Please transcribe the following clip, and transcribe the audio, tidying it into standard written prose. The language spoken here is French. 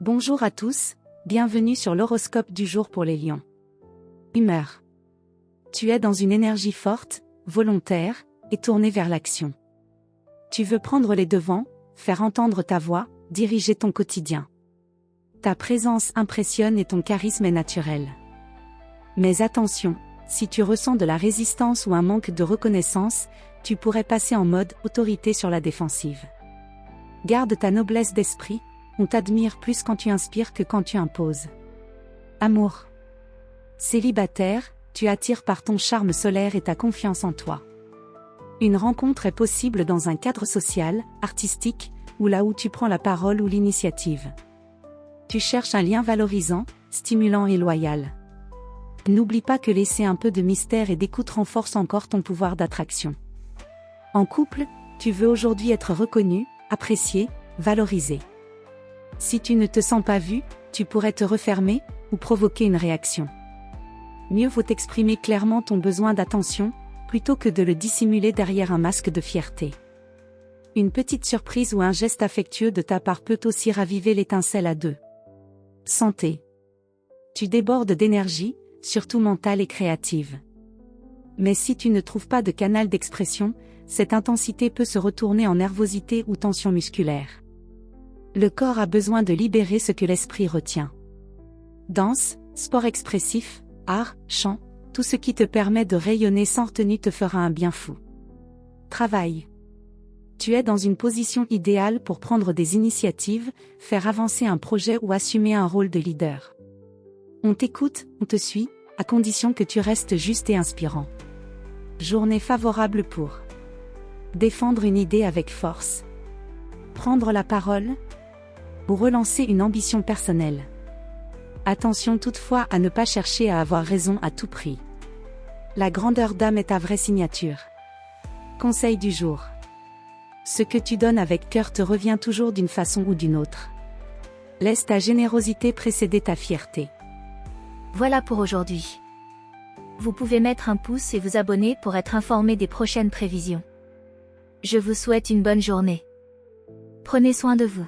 Bonjour à tous, bienvenue sur l'horoscope du jour pour les lions. Humeur. Tu es dans une énergie forte, volontaire, et tournée vers l'action. Tu veux prendre les devants, faire entendre ta voix, diriger ton quotidien. Ta présence impressionne et ton charisme est naturel. Mais attention, si tu ressens de la résistance ou un manque de reconnaissance, tu pourrais passer en mode autorité sur la défensive. Garde ta noblesse d'esprit, on t'admire plus quand tu inspires que quand tu imposes. Amour. Célibataire, tu attires par ton charme solaire et ta confiance en toi. Une rencontre est possible dans un cadre social, artistique, ou là où tu prends la parole ou l'initiative. Tu cherches un lien valorisant, stimulant et loyal. N'oublie pas que laisser un peu de mystère et d'écoute renforce encore ton pouvoir d'attraction. En couple, tu veux aujourd'hui être reconnu, apprécié, valorisé. Si tu ne te sens pas vu, tu pourrais te refermer, ou provoquer une réaction. Mieux vaut exprimer clairement ton besoin d'attention, plutôt que de le dissimuler derrière un masque de fierté. Une petite surprise ou un geste affectueux de ta part peut aussi raviver l'étincelle à deux. Santé. Tu débordes d'énergie, surtout mentale et créative. Mais si tu ne trouves pas de canal d'expression, cette intensité peut se retourner en nervosité ou tension musculaire. Le corps a besoin de libérer ce que l'esprit retient. Danse, sport expressif, art, chant, tout ce qui te permet de rayonner sans retenue te fera un bien fou. Travail. Tu es dans une position idéale pour prendre des initiatives, faire avancer un projet ou assumer un rôle de leader. On t'écoute, on te suit, à condition que tu restes juste et inspirant. Journée favorable pour défendre une idée avec force, prendre la parole, ou relancer une ambition personnelle. Attention toutefois à ne pas chercher à avoir raison à tout prix. La grandeur d'âme est ta vraie signature. Conseil du jour. Ce que tu donnes avec cœur te revient toujours d'une façon ou d'une autre. Laisse ta générosité précéder ta fierté. Voilà pour aujourd'hui. Vous pouvez mettre un pouce et vous abonner pour être informé des prochaines prévisions. Je vous souhaite une bonne journée. Prenez soin de vous.